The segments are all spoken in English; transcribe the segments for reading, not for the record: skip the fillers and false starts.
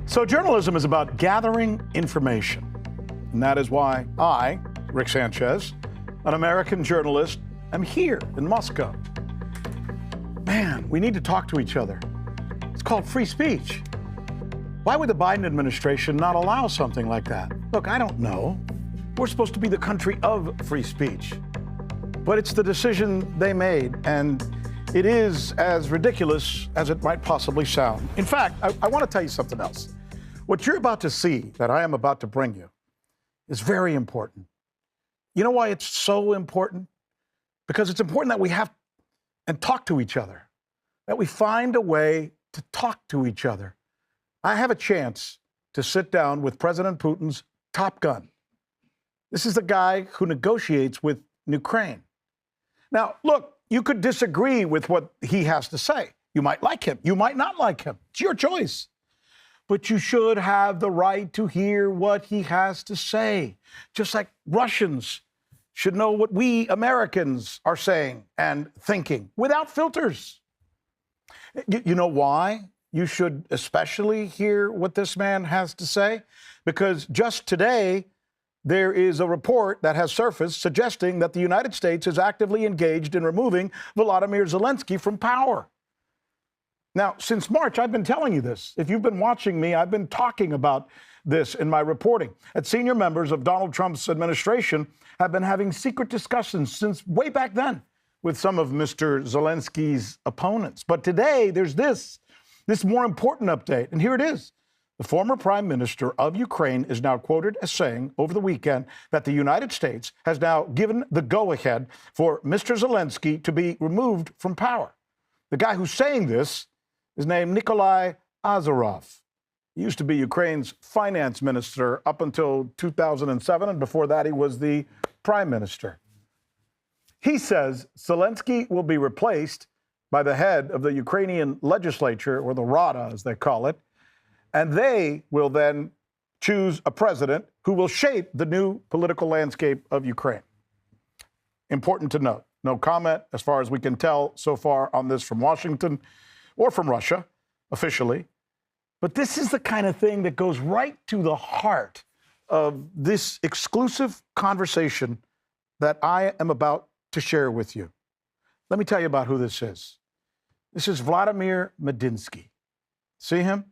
So journalism is about gathering information. And that is why I, Rick Sanchez, an American journalist, am here in Moscow. Man, we need to talk to each other. It's called free speech. Why would the Biden administration not allow something like that? Look, I don't know. We're supposed to be the country of free speech. But it's the decision they made, and it is as ridiculous as it might possibly sound. In fact, I want to tell you something else. What you're about to see, that I am about to bring you, is very important. You know why it's so important? Because it's important that we have and talk to each other, that we find a way to talk to each other. I have a chance to sit down with President Putin's top gun. This is the guy who negotiates with Ukraine. Now, look, you could disagree with what he has to say. You might like him. You might not like him. It's your choice. But you should have the right to hear what he has to say, just like Russians should know what we Americans are saying and thinking without filters. You know why you should especially hear what this man has to say? Because just today, there is a report that has surfaced suggesting that the United States is actively engaged in removing Volodymyr Zelensky from power. Now, since March, I've been telling you this. If you've been watching me, I've been talking about this in my reporting. That senior members of Donald Trump's administration have been having secret discussions since way back then with some of Mr. Zelensky's opponents. But today, there's this more important update, and here it is. The former prime minister of Ukraine is now quoted as saying over the weekend that the United States has now given the go-ahead for Mr. Zelensky to be removed from power. The guy who's saying this is named Nikolai Azarov. He used to be Ukraine's finance minister up until 2007, and before that he was the prime minister. He says Zelensky will be replaced by the head of the Ukrainian legislature, or the Rada as they call it, and they will then choose a president who will shape the new political landscape of Ukraine. Important to note, no comment, as far as we can tell so far, on this from Washington or from Russia, officially. But this is the kind of thing that goes right to the heart of this exclusive conversation that I am about to share with you. Let me tell you about who this is. This is Vladimir Medinsky. See him?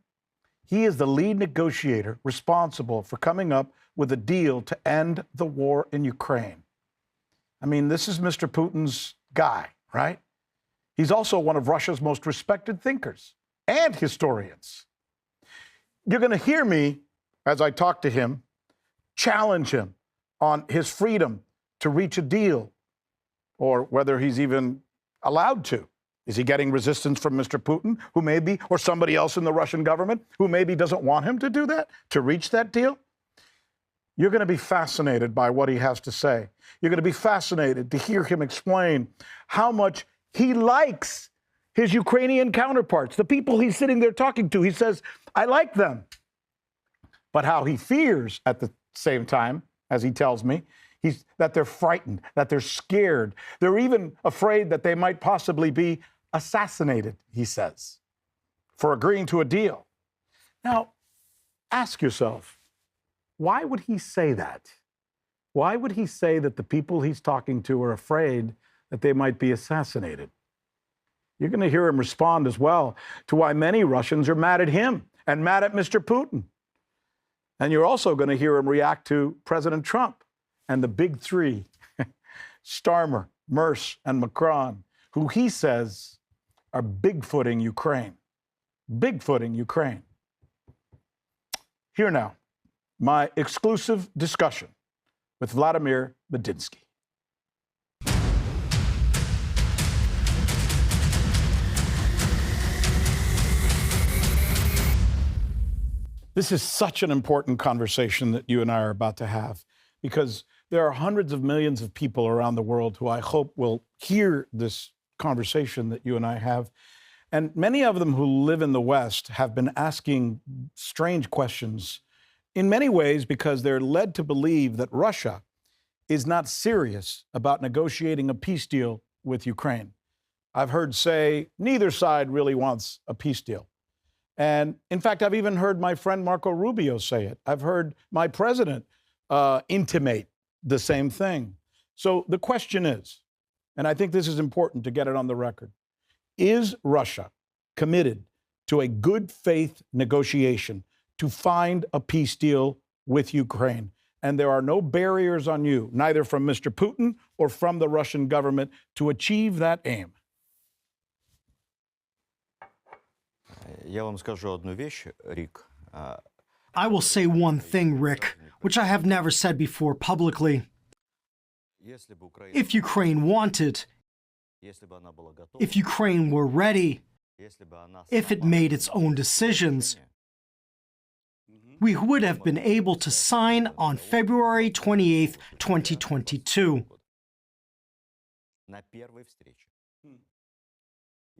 He is the lead negotiator responsible for coming up with a deal to end the war in Ukraine. I mean, this is Mr. Putin's guy, right? He's also one of Russia's most respected thinkers and historians. You're going to hear me, as I talk to him, challenge him on his freedom to reach a deal, or whether he's even allowed to. Is he getting resistance from Mr. Putin, who maybe, or somebody else in the Russian government, who maybe doesn't want him to do that, to reach that deal? You're going to be fascinated by what he has to say. You're going to be fascinated to hear him explain how much he likes his Ukrainian counterparts, the people he's sitting there talking to. He says, I like them. But how he fears at the same time, as he tells me, that they're frightened, that they're scared. They're even afraid that they might possibly be assassinated, he says, for agreeing to a deal. Now, ask yourself, why would he say that? Why would he say that the people he's talking to are afraid that they might be assassinated? You're going to hear him respond as well to why many Russians are mad at him and mad at Mr. Putin. And you're also going to hear him react to President Trump and the big three, Starmer, Merz, and Macron, who he says are bigfooting Ukraine. Bigfooting Ukraine. Here now, my exclusive discussion with Vladimir Medinsky. This is such an important conversation that you and I are about to have, because there are hundreds of millions of people around the world who I hope will hear this conversation that you and I have. And many of them who live in the West have been asking strange questions, in many ways because they're led to believe that Russia is not serious about negotiating a peace deal with Ukraine. I've heard say neither side really wants a peace deal. And in fact, I've even heard my friend Marco Rubio say it. I've heard my president intimate the same thing. So the question is, and I think this is important to get it on the record, is Russia committed to a good faith negotiation to find a peace deal with Ukraine? And there are no barriers on you, neither from Mr. Putin or from the Russian government, to achieve that aim. Я вам скажу одну вещь, Рик. I will say one thing, Rick, which I have never said before publicly. If Ukraine wanted, if Ukraine were ready, if it made its own decisions, we would have been able to sign on February 28, 2022.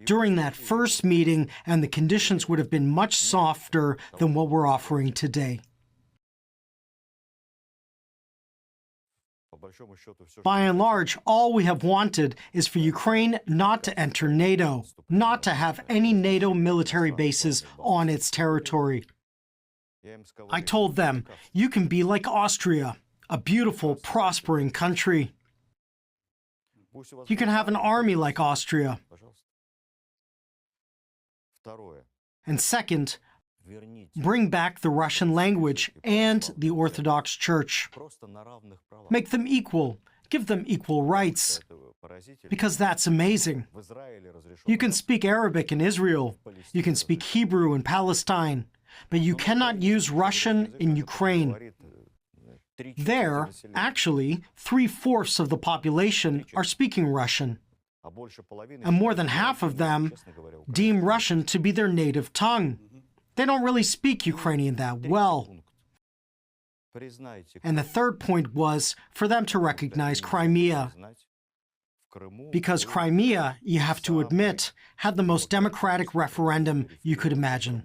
During that first meeting, and the conditions would have been much softer than what we're offering today. By and large, all we have wanted is for Ukraine not to enter NATO, not to have any NATO military bases on its territory. I told them, you can be like Austria, a beautiful, prospering country. You can have an army like Austria. And second, bring back the Russian language and the Orthodox Church. Make them equal. Give them equal rights. Because that's amazing. You can speak Arabic in Israel. You can speak Hebrew in Palestine. But you cannot use Russian in Ukraine. There, actually, 3/4 of the population are speaking Russian. And more than half of them deem Russian to be their native tongue. They don't really speak Ukrainian that well. And the third point was for them to recognize Crimea. Because Crimea, you have to admit, had the most democratic referendum you could imagine.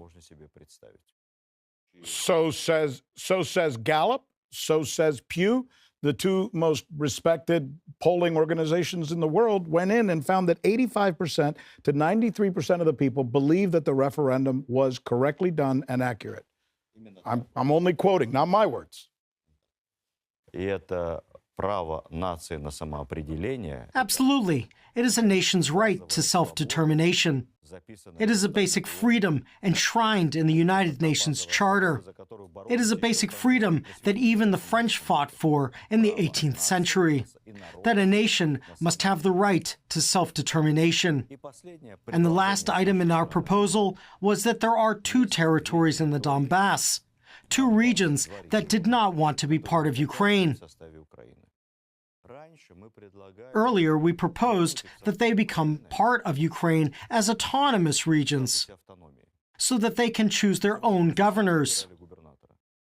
So says Gallup, so says Pew. The two most respected polling organizations in the world went in and found that 85% to 93% of the people believe that the referendum was correctly done and accurate. I'm only quoting, not my words. Absolutely. It is a nation's right to self-determination. It is a basic freedom enshrined in the United Nations Charter. It is a basic freedom that even the French fought for in the 18th century, that a nation must have the right to self-determination. And the last item in our proposal was that there are two territories in the Donbass, two regions that did not want to be part of Ukraine. Earlier, we proposed that they become part of Ukraine as autonomous regions, so that they can choose their own governors.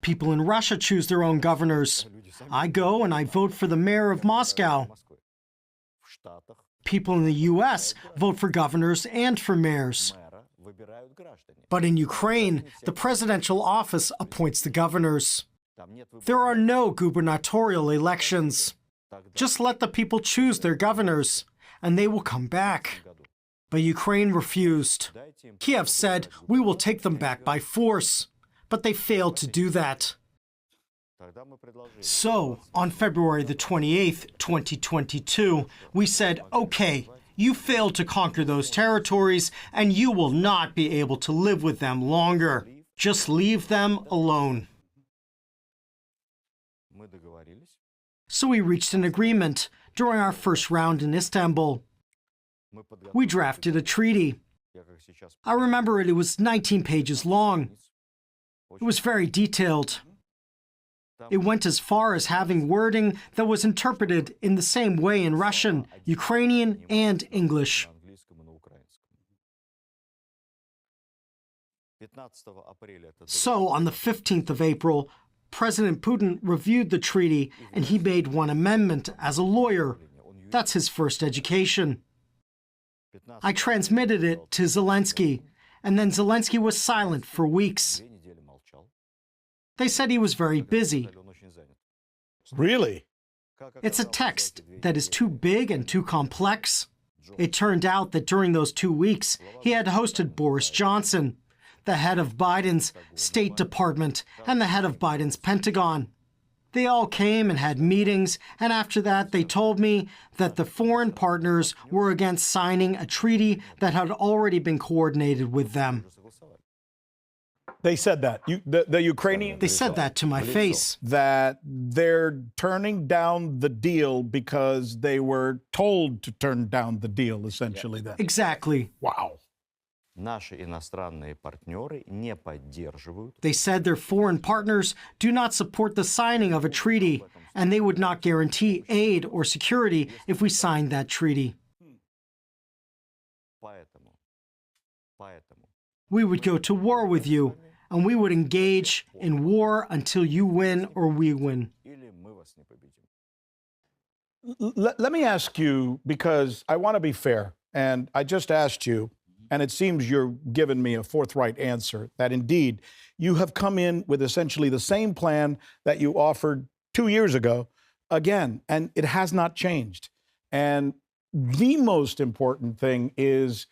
People in Russia choose their own governors. I go and I vote for the mayor of Moscow. People in the US vote for governors and for mayors. But in Ukraine, the presidential office appoints the governors. There are no gubernatorial elections. Just let the people choose their governors, and they will come back. But Ukraine refused. Kiev said, we will take them back by force. But they failed to do that. So, on February the 28th, 2022, we said, okay, you failed to conquer those territories, and you will not be able to live with them longer. Just leave them alone. So we reached an agreement during our first round in Istanbul. We drafted a treaty. I remember it was 19 pages long. It was very detailed. It went as far as having wording that was interpreted in the same way in Russian, Ukrainian, and English. So on the 15th of April, President Putin reviewed the treaty and he made one amendment as a lawyer. That's his first education. I transmitted it to Zelensky, and then Zelensky was silent for weeks. They said he was very busy. Really? It's a text that is too big and too complex. It turned out that during those 2 weeks, he had hosted Boris Johnson, the head of Biden's State Department, and the head of Biden's Pentagon. They all came and had meetings, and after that they told me that the foreign partners were against signing a treaty that had already been coordinated with them. They said that. The Ukrainian They said that to my face. that they're turning down the deal because they were told to turn down the deal, essentially. Then. Exactly. Wow. Наши иностранные партнеры не поддерживают. They said their foreign partners do not support the signing of a treaty, and they would not guarantee aid or security if we signed that treaty. Поэтому We would go to war with you, and we would engage in war until you win or we win. или мы вас не победим. Let me ask you, because I want to be fair, and I just asked you, and it seems you're giving me a forthright answer, that indeed you have come in with essentially the same plan that you offered 2 years ago again, and it has not changed. And the most important thing is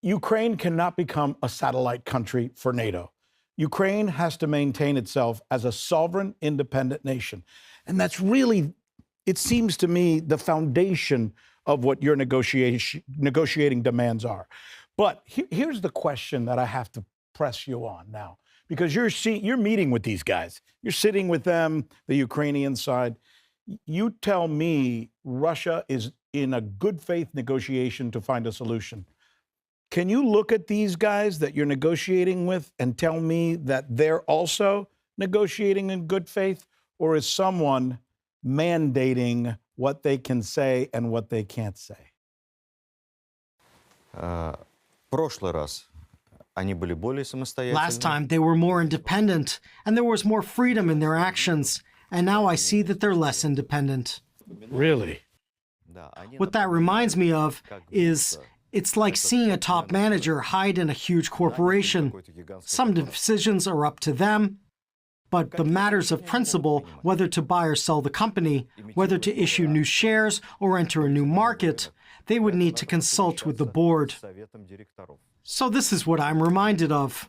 Ukraine cannot become a satellite country for NATO. Ukraine has to maintain itself as a sovereign, independent nation. And that's really, it seems to me, the foundation of what your negotiating demands are. But here's the question that I have to press you on now, because you're meeting with these guys. You're sitting with them, the Ukrainian side. You tell me Russia is in a good faith negotiation to find a solution. Can you look at these guys that you're negotiating with and tell me that they're also negotiating in good faith? Or is someone mandating what they can say and what they can't say? Прошлый раз они были более самостоятельны. Last time they were more independent, and there was more freedom in their actions, and now I see that they're less independent. Really? Да, они What that reminds me of is it's like seeing a top manager hide in a huge corporation. какой-то гигантский Some decisions are up to them, but the matters of principle, whether to buy or sell the company, whether to issue new shares or enter a new market, they would need to consult with the board. советом директоров. So this is what I'm reminded of.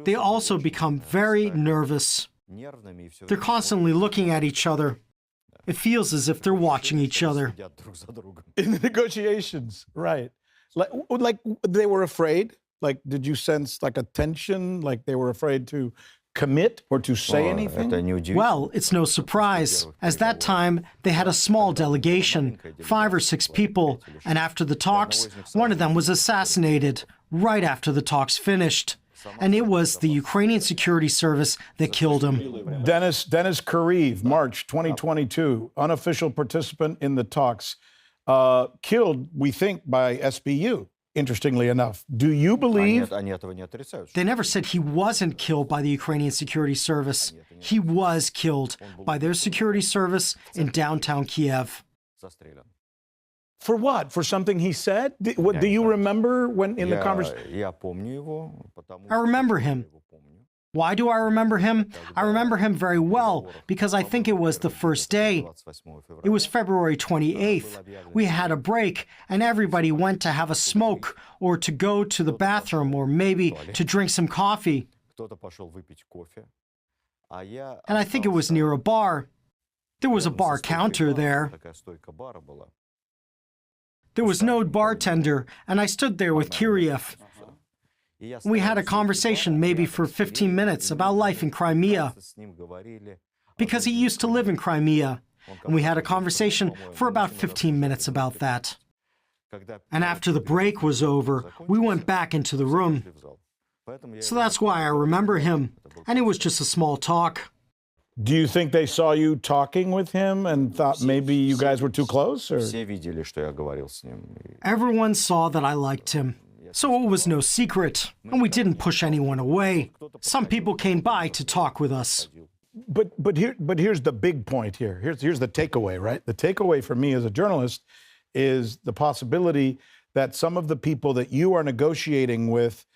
They also become very nervous. Нервными и всё They're constantly looking at each other. It feels as if they're watching each other. следят друг за другом. In the negotiations, right. Like they were afraid? Like, did you sense like a tension? Like they were afraid to commit or to say anything? Это неудивительно. Well, it's no surprise, as that time they had a small delegation, 5 or 6 people, and after the talks, one of them was assassinated right after the talks finished. And it was the Ukrainian security service that killed him. Dennis Kuriv, March 2022, unofficial participant in the talks, killed, we think, by SBU, interestingly enough. Do you believe? Они этого не отрицают. They never said he wasn't killed by the Ukrainian security service. He was killed by their security service in downtown Kiev. Застрелен. For what? For something he said? Do you remember when in the conversation? Я помню его, потому I remember him. его помню. Why do I remember him? I remember him very well because I think it was the first day. 28 февраля. It was February 28th. We had a break and everybody went to have a smoke or to go to the bathroom or maybe to drink some coffee. Кто-то пошел выпить кофе, а я And I think it was near a bar. There was a bar counter there. Такая стойка бара была. There was no bartender, and I stood there with Kiriev. И я We had a стоял conversation maybe for 15 minutes about life in Crimea, с ним говорили. because he used to live in Crimea. And we had a conversation for about 15 minutes about that. Когда And after the break was over, we went back into the room. пришли в зал. Поэтому я So that's why I remember him. And it was just a small talk. Do you think they saw you talking with him and thought maybe you guys were too close? Or? все видели, что я говорил с ним. И Everyone saw that I liked him. So it was no secret, and we didn't push anyone away. Some people came by to talk with us. But here's the big point here. Here's the takeaway, right? The takeaway for me as a journalist is the possibility that some of the people that you are negotiating with,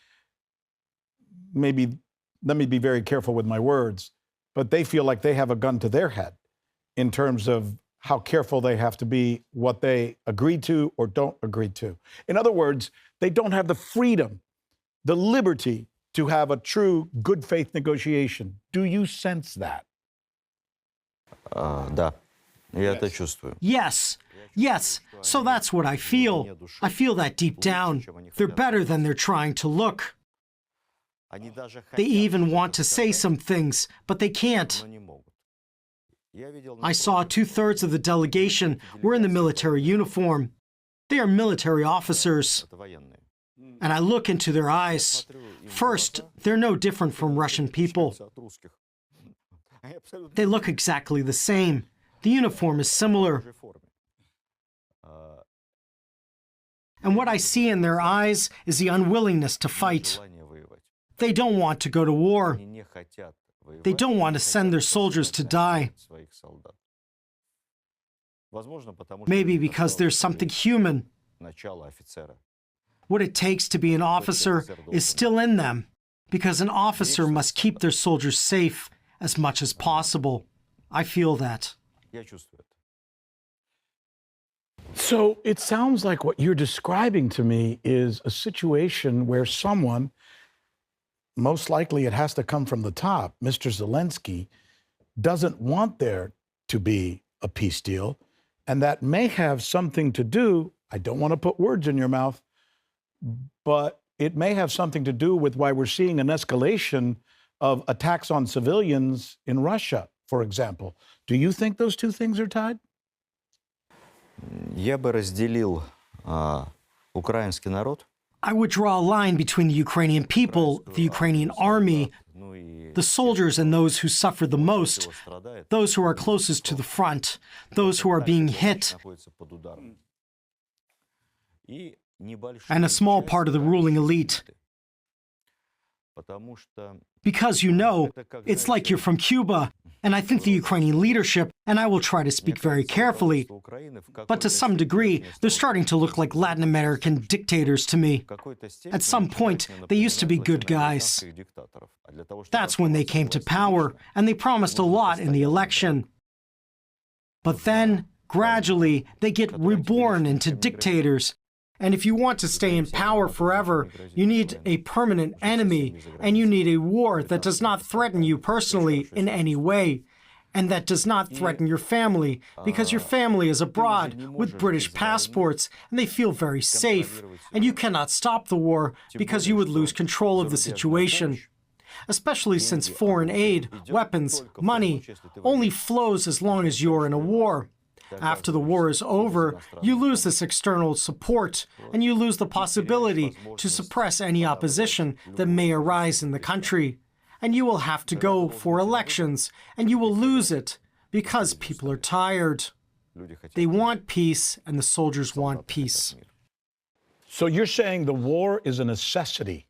maybe, let me be very careful with my words, but they feel like they have a gun to their head in terms of how careful they have to be, what they agree to or don't agree to. In other words, they don't have the freedom the liberty to have a true good faith negotiation. Do you sense that? Да, я это чувствую. Yes, yes, so that's what I feel. I feel that deep down. They're better than they're trying to look. They even want to say some things, but they can't. I saw 2/3 of the delegation were in the military uniform. They are military officers. And I look into their eyes. First, they're no different from Russian people. They look exactly the same. The uniform is similar. And what I see in their eyes is the unwillingness to fight. They don't want to go to war. They don't want to send their soldiers to die. Maybe because there's something human. What it takes to be an officer is still in them, because an officer must keep their soldiers safe as much as possible. I feel that. So it sounds like what you're describing to me is a situation where someone, most likely it has to come from the top, Mr. Zelensky, doesn't want there to be a peace deal, and that may have something to do, I don't want to put words in your mouth, but it may have something to do with why we're seeing an escalation of attacks on civilians in Russia, for example. Do you think those two things are tied? Я бы разделил украинский народ. I would draw a line between the Ukrainian people, the Ukrainian army, the soldiers and those who suffer the most, those who are closest to the front, those who are being hit, and a small part of the ruling elite. Because it's like you're from Cuba, and I think the Ukrainian leadership, and I will try to speak very carefully, but to some degree, they're starting to look like Latin American dictators to me. At some point, they used to be good guys. That's when they came to power, and they promised a lot in the election. But then, gradually, they get reborn into dictators. And if you want to stay in power forever, you need a permanent enemy, and you need a war that does not threaten you personally in any way, and that does not threaten your family, because your family is abroad with British passports, and they feel very safe, and you cannot stop the war because you would lose control of the situation. Especially since foreign aid, weapons, money only flows as long as you're in a war. After the war is over, you lose this external support, and you lose the possibility to suppress any opposition that may arise in the country. And you will have to go for elections, and you will lose it because people are tired. They want peace, and the soldiers want peace. So you're saying the war is a necessity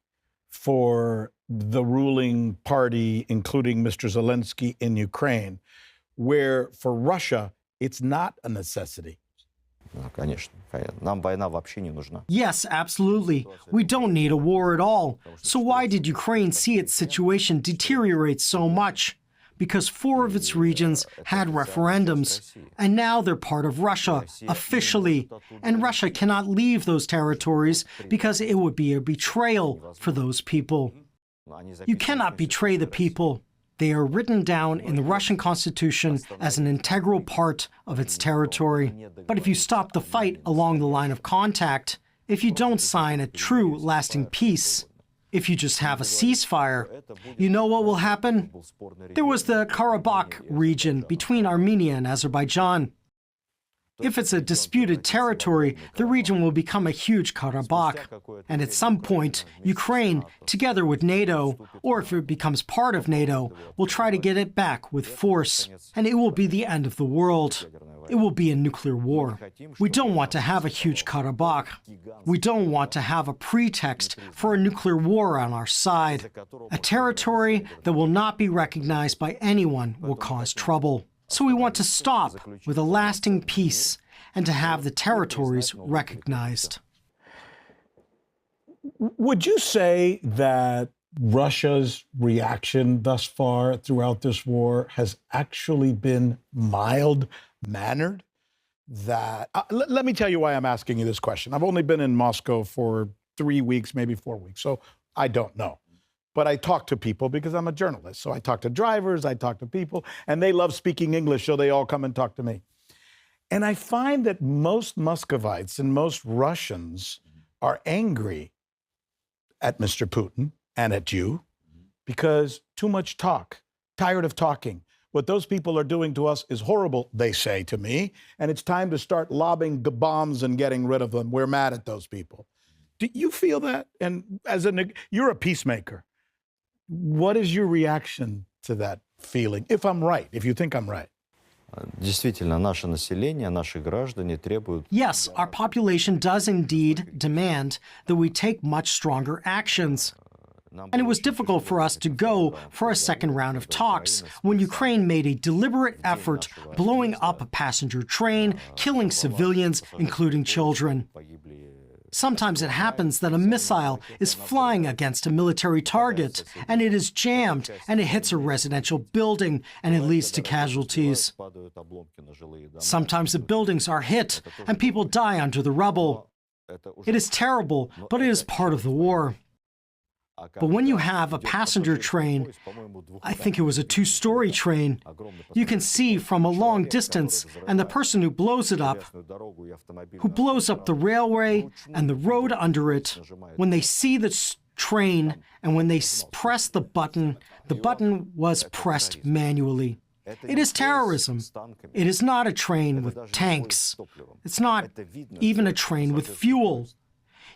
for the ruling party, including Mr. Zelensky in Ukraine, where for Russia, it's not a necessity. Конечно. Нам война вообще не нужна. Yes, absolutely. We don't need a war at all. So why did Ukraine see its situation deteriorate so much? Because 4 of its regions had referendums, and now they're part of Russia, officially. And Russia cannot leave those territories because it would be a betrayal for those people. You cannot betray the people. They are written down in the Russian constitution as an integral part of its territory. But if you stop the fight along the line of contact, if you don't sign a true, lasting peace, if you just have a ceasefire, you know what will happen? There was the Karabakh region between Armenia and Azerbaijan. If it's a disputed territory, the region will become a huge Karabakh. And at some point, Ukraine, together with NATO, or if it becomes part of NATO, will try to get it back with force. And it will be the end of the world. It will be a nuclear war. We don't want to have a huge Karabakh. We don't want to have a pretext for a nuclear war on our side. A territory that will not be recognized by anyone will cause trouble. So we want to stop with a lasting peace and to have the territories recognized. Would you say that Russia's reaction thus far throughout this war has actually been mild-mannered? That let me tell you why I'm asking you this question. I've only been in Moscow for 3 weeks, maybe 4 weeks. So I don't know. But I talk to people because I'm a journalist. So I talk to drivers, I talk to people, and they love speaking English, so they all come and talk to me. And I find that most Muscovites and most Russians are angry at Mr. Putin and at you because too much talk, tired of talking. What those people are doing to us is horrible, they say to me, and it's time to start lobbing bombs and getting rid of them. We're mad at those people. Do you feel that? And you're a peacemaker. What is your reaction to that feeling, if I'm right, if you think I'm right? Действительно, наше население, наши граждане требуют... Yes, our population does indeed demand that we take much stronger actions. And it was difficult for us to go for a second round of talks when Ukraine made a deliberate effort blowing up a passenger train, killing civilians, including children. Sometimes it happens that a missile is flying against a military target, and it is jammed, and it hits a residential building, and it leads to casualties. Sometimes the buildings are hit, and people die under the rubble. It is terrible, but it is part of the war. But when you have a passenger train, I think it was a two-story train, you can see from a long distance, and the person who blows it up, who blows up the railway and the road under it, when they see the train and when they press the button was pressed manually. It is terrorism. It is not a train with tanks. It's not even a train with fuel.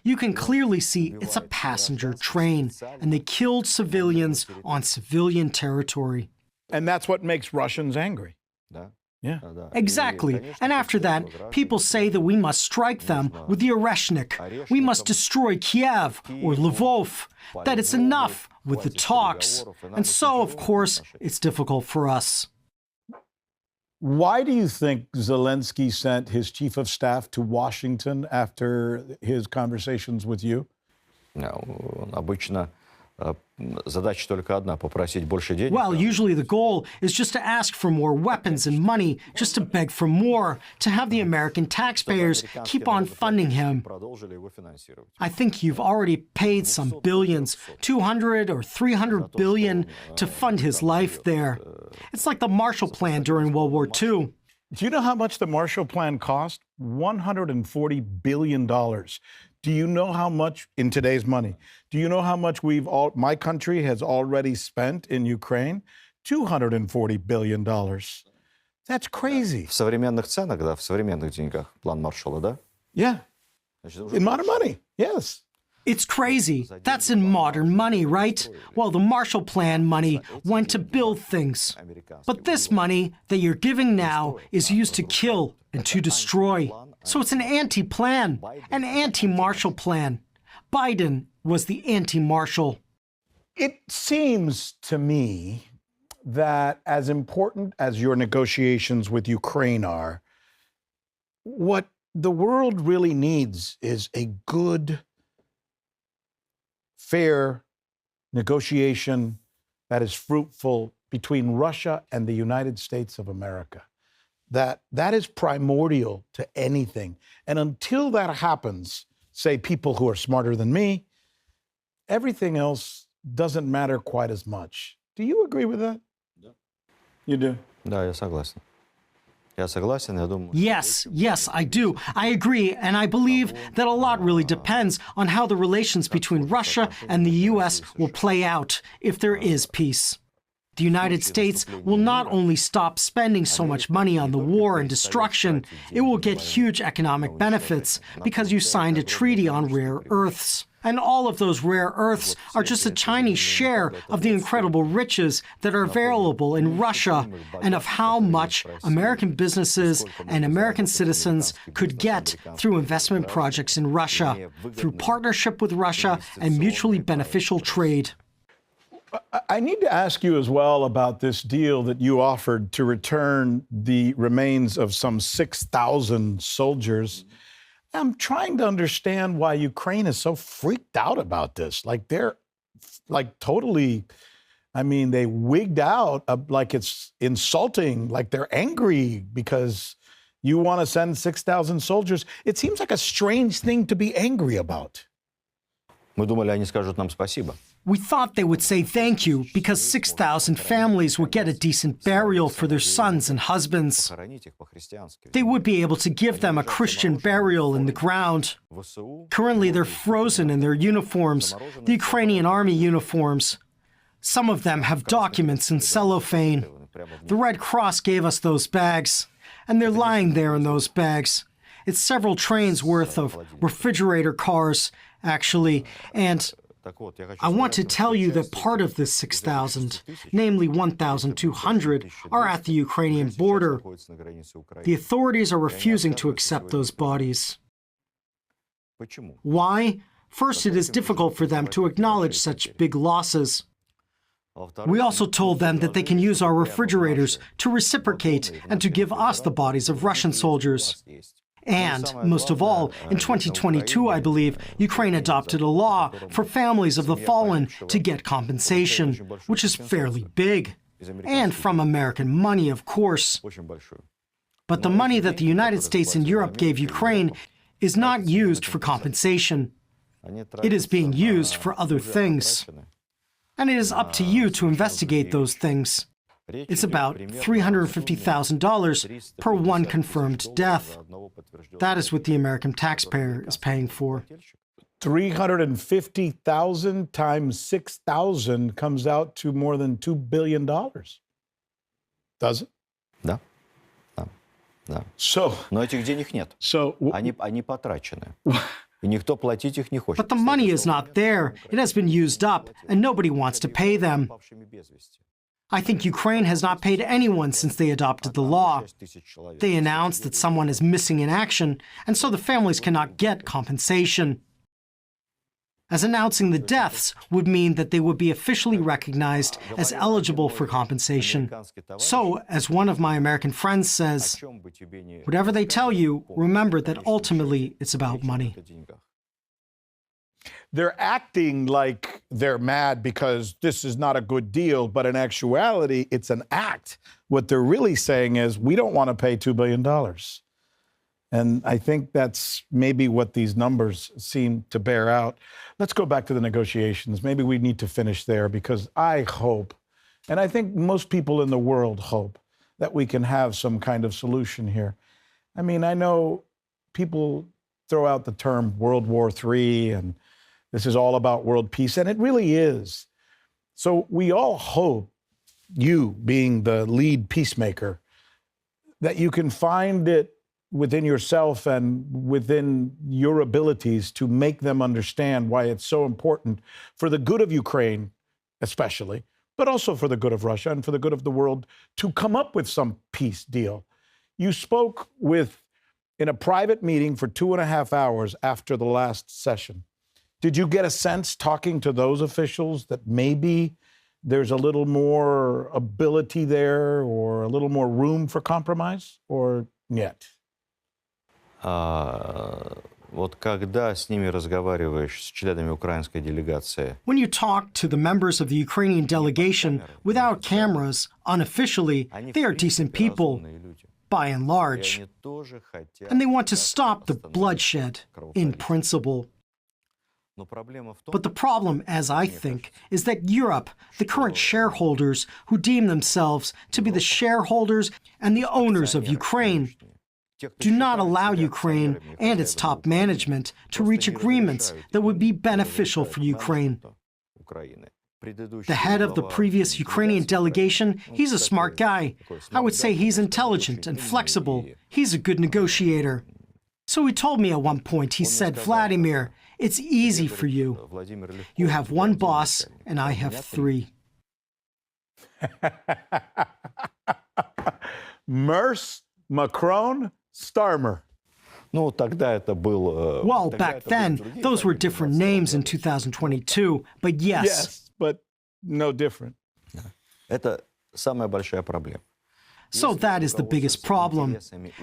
You can clearly see it's a passenger train, and they killed civilians on civilian territory. And that's what makes Russians angry. Yeah. Exactly. And after that, people say that we must strike them with the Oreshnik. We must destroy Kiev or Lvov, that it's enough with the talks. And so, of course, it's difficult for us. Why do you think Zelensky sent his chief of staff to Washington after his conversations with you? Обычно задача только одна — попросить больше денег. Well, usually the goal is just to ask for more weapons and money, just to beg for more, to have the American taxpayers keep on funding him. I think you've already paid some billions, 200 or 300 billion, to fund his life there. It's like the Marshall Plan during World War II. Do you know how much the Marshall Plan cost? $140 billion. Do you know how much, in today's money, do you know how much my country has already spent in Ukraine? $240 billion. That's crazy. В современных ценах, да, в современных деньгах план Маршалла, да? Yeah. In modern money, yes. It's crazy. That's in modern money, right? Well, the Marshall Plan money went to build things. But this money that you're giving now is used to kill and to destroy. So it's an anti-plan, an anti-Marshall Plan. Biden was the anti-Marshall. It seems to me that as important as your negotiations with Ukraine are, what the world really needs is a good, fair negotiation that is fruitful between Russia and the United States of America. That is primordial to anything. And until that happens, say people who are smarter than me, everything else doesn't matter quite as much. Do you agree with that? Yeah. You do? Да, я согласен. Я согласен, я думаю... Yes, I do. I agree, and I believe that a lot really depends on how the relations between Russia and the U.S. will play out if there is peace. The United States will not only stop spending so much money on the war and destruction, it will get huge economic benefits because you signed a treaty on rare earths. And all of those rare earths are just a tiny share of the incredible riches that are available in Russia and of how much American businesses and American citizens could get through investment projects in Russia, through partnership with Russia and mutually beneficial trade. I need to ask you as well about this deal that you offered to return the remains of some 6,000 soldiers. I'm trying to understand why Ukraine is so freaked out about this. Like they're like totally, I mean, they wigged out like it's insulting, like they're angry because you want to send 6,000 soldiers. It seems like a strange thing to be angry about. Мы думали, они скажут нам спасибо. We thought they would say thank you because 6,000 families would get a decent burial for their sons and husbands. Хоронить их по-христиански. They would be able to give them a Christian burial in the ground. ВСУ Currently, they're frozen in their uniforms, the Ukrainian army uniforms. Some of them have documents in cellophane. The Red Cross gave us those bags, and they're lying there in those bags. It's several trains worth of refrigerator cars, actually, and Так вот, я хочу I want to сказать, tell you that part of this 6,000, namely 1,200, are at the Ukrainian border. находится на границе Украины. The authorities are refusing to accept those bodies. Почему? Why? First, it is difficult for them to acknowledge such big losses. We also told them that they can use our refrigerators to reciprocate and to give us the bodies of Russian soldiers. And, most of all, in 2022, I believe, Ukraine adopted a law for families of the fallen to get compensation, which is fairly big. And from American money, of course. Очень большую. But the money that the United States and Europe gave Ukraine is not used for compensation. Они It is being тратятся used на for other уже things. потраченное. And it is up to you to investigate those things. Речь It's идет about примерно о $350,000 per one confirmed $350 death. за одного подтвержденного That is what the American taxpayer is paying for. плательщика. 350,000 times 6,000 comes out to more than $2 billion. Does it? Да, да, да. So, Но этих денег нет. Они потрачены. И никто платить их не хочет. But the money is not there. It has been used up, and nobody wants to pay them. Пропавшими без вести. I think Ukraine has not paid anyone since they adopted the law. 6 000 человек. They announced that someone is missing in action, and so the families cannot get compensation. As announcing the deaths would mean that they would be officially recognized as eligible for compensation. So, as one of my American friends О says, чем бы тебе ни whatever they tell you, remember that ultimately it's about money. о деньгах. they're acting like they're mad because this is not a good deal, but in actuality, it's an act. What they're really saying is, we don't want to pay $2 billion. And I think that's maybe what these numbers seem to bear out. Let's go back to the negotiations. Maybe we need to finish there because I hope, and I think most people in the world hope, that we can have some kind of solution here. I mean, I know people throw out the term World War III and this is all about world peace, and it really is. So we all hope, you being the lead peacemaker, that you can find it within yourself and within your abilities to make them understand why it's so important for the good of Ukraine, especially, but also for the good of Russia and for the good of the world to come up with some peace deal. You spoke in a private meeting for 2.5 hours after the last session. Did you get a sense talking to those officials that maybe there's a little more ability there or a little more room for compromise, or yet? Вот когда с ними разговариваешь, с членами украинской делегации, When you talk to the members of the Ukrainian delegation without cameras, unofficially, они they в are принципе decent people, разумные люди. by and И large, они тоже хотят and they want to stop the остановить bloodshed in кровопролитие. principle. Но проблема в том, But the problem, as I think, is that Europe, the current shareholders who deem themselves to be the shareholders and the owners of Ukraine, те, кто do not считает allow себя Ukraine акционерами, and its хозяевами top Украины, management to просто reach не agreements разрешают that would be им, не beneficial for разрешают Ukraine. менеджменту Украины. Предыдущий The head of the глава previous Ukrainian delegation, он, he's a кстати, smart guy. такой I would say he's самостоятельный, intelligent and очень умный flexible. и He's a good negotiator. So he told me at one point, he said, Vladimir, it's easy for you. Владимир легко, You have у тебя one один boss, начальник, and I у меня have три. 3. Merce, Macron, Starmer. Ну, тогда это был... Well, тогда back это были then, другие those were фамилии, different 22 names in года. 2022. But yes, Yes, but no different. Это самая большая проблема. so that is the biggest problem.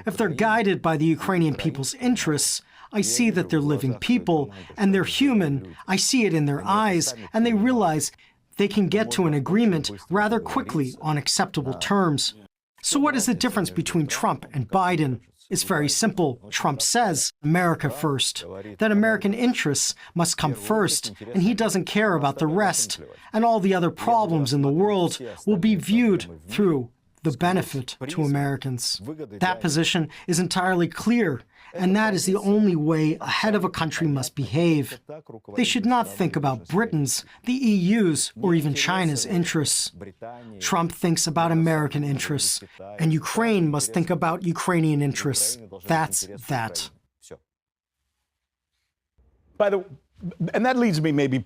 If they're guided by the Ukrainian people's interests, I see that they're living people and they're human. I see it in their eyes, and they realize they can get to an agreement rather quickly on acceptable terms. So what is the difference between Trump and Biden? is very simple. Trump says America first, that American interests must come first, and he doesn't care about the rest, and all the other problems in the world will be viewed through the benefit to Americans. That position is entirely clear, and that is the only way a head of a country must behave. They should not think about Britain's, the EU's, or even China's interests. Trump thinks about American interests, and Ukraine must think about Ukrainian interests. That's that. And that leads me maybe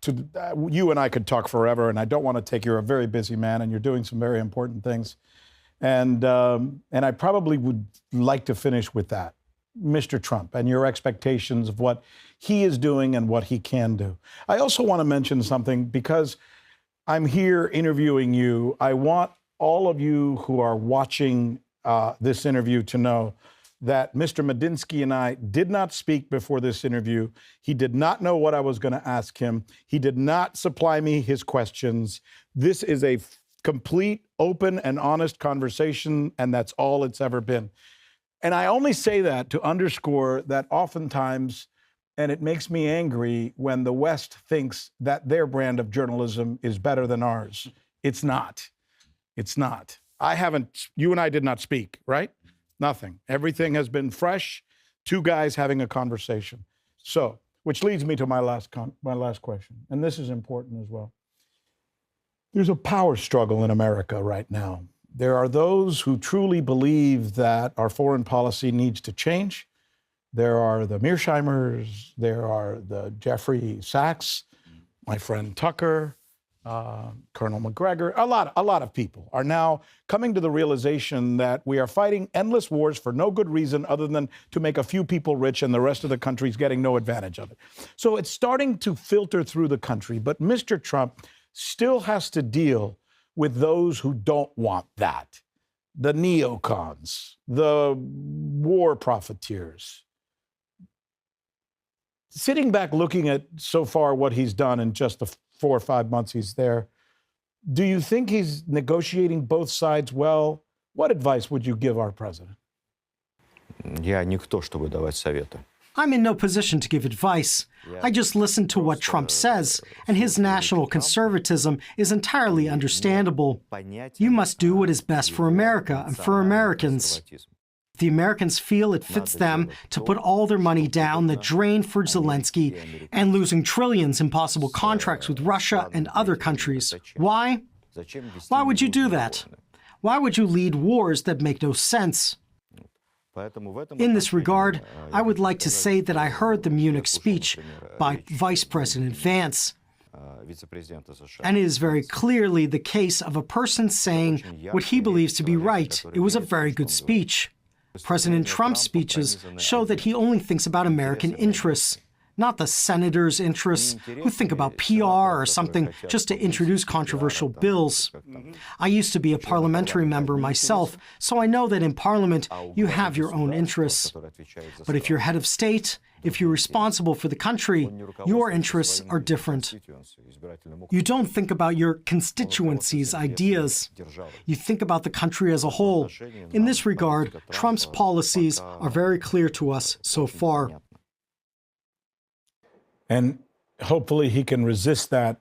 to you and I could talk forever, and I don't want to take. You're a very busy man, and you're doing some very important things, and I probably would like to finish with that, Mr. Trump, and your expectations of what he is doing and what he can do. I also want to mention something because I'm here interviewing you. I want all of you who are watching this interview to know that Mr. Medinsky and I did not speak before this interview. He did not know what I was going to ask him. He did not supply me his questions. This is a complete, open, and honest conversation, and that's all it's ever been. And I only say that to underscore that oftentimes, and it makes me angry when the West thinks that their brand of journalism is better than ours. It's not. It's not. You and I did not speak, right? Nothing. Everything has been fresh, two guys having a conversation. So, which leads me to my last question, and this is important as well. There's a power struggle in America right now. There are those who truly believe that our foreign policy needs to change. There are the Mearsheimers, there are the Jeffrey Sachs, my friend Tucker, Colonel McGregor. A lot of people are now coming to the realization that we are fighting endless wars for no good reason other than to make a few people rich and the rest of the country's getting no advantage of it. So it's starting to filter through the country, but Mr. Trump still has to deal with those who don't want that. The neocons, the war profiteers. Sitting back looking at so far what he's done in just the 4 or 5 months he's there, do you think he's negotiating both sides well? What advice would you give our president? Я никто, чтобы давать советы. I'm in no position to give advice. I just listen to what Trump says, and his national conservatism is entirely understandable. You must do what is best for America and for Americans. The Americans feel it fits them to put all their money down the drain for Zelensky and losing trillions in possible contracts with Russia and other countries. Why? Why would you do that? Why would you lead wars that make no sense? In this regard, I would like to say that I heard the Munich speech by Vice President Vance. And it is very clearly the case of a person saying what he believes to be right. It was a very good speech. President Trump's speeches show that he only thinks about American interests, not the senators' interests who think about PR or something just to introduce controversial bills. I used to be a parliamentary member myself, so I know that in Parliament you have your own interests. But if you're head of state, if you're responsible for the country, your interests are different. You don't think about your constituency's ideas. You think about the country as a whole. In this regard, Trump's policies are very clear to us so far. And hopefully he can resist that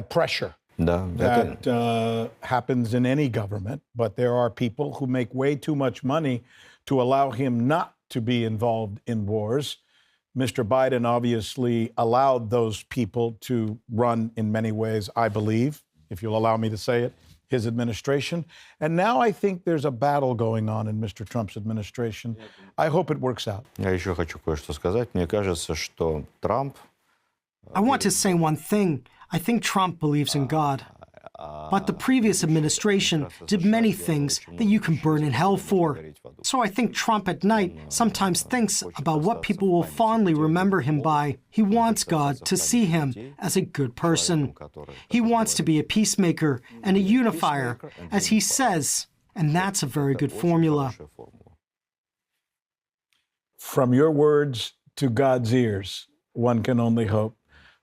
pressure that happens in any government. But there are people who make way too much money to allow him not to be involved in wars. Mr. Biden obviously allowed those people to run in many ways, I believe, if you'll allow me to say it, his administration. And now I think there's a battle going on in Mr. Trump's administration. I hope it works out. Я еще хочу кое-что сказать. Мне кажется, что Трамп... I want to say one thing. I think Trump believes in God. But the previous administration did many things that you can burn in hell for. So I think Trump at night sometimes thinks about what people will fondly remember him by. He wants God to see him as a good person. He wants to be a peacemaker and a unifier, as he says, and that's a very good formula. From your words to God's ears, one can only hope.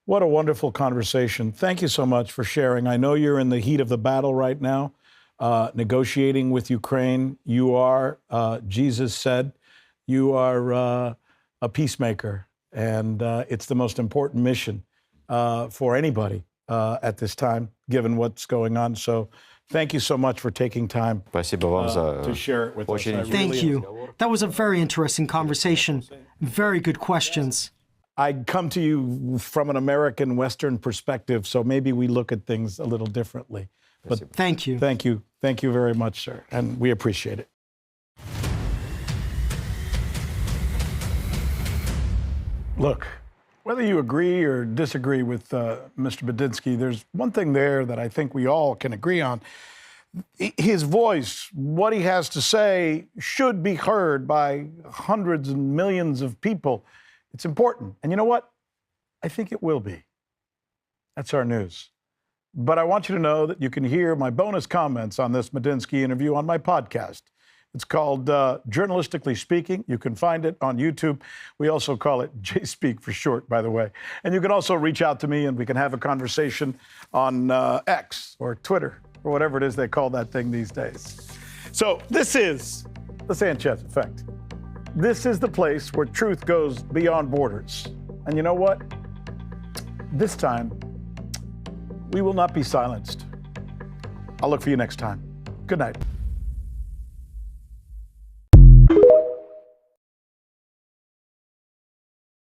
What a wonderful conversation. Thank you so much for sharing. I know you're in the heat of the battle right now, negotiating with Ukraine. You are, Jesus said, you are a peacemaker. And it's the most important mission for anybody at this time, given what's going on. So thank you so much for taking time Спасибо вам за to share it with us. очень I Thank really- you. That was a very interesting conversation. Very good questions. I come to you from an American Western perspective, so maybe we look at things a little differently. But Thank you. thank you. Thank you very much, sir. And we appreciate it. Look, whether you agree or disagree with Mr. Bedinsky, there's one thing there that I think we all can agree on. His voice, what he has to say, should be heard by hundreds and millions of people. It's important. And you know what? I think it will be. That's our news. But I want you to know that you can hear my bonus comments on this Medinsky interview on my podcast. It's called Journalistically Speaking. You can find it on YouTube. We also call it JSpeak for short, by the way. And you can also reach out to me and we can have a conversation on X or Twitter or whatever it is they call that thing these days. So this is the Sanchez Effect. This is the place where truth goes beyond borders. And you know what? This time, we will not be silenced. I'll look for you next time. Good night.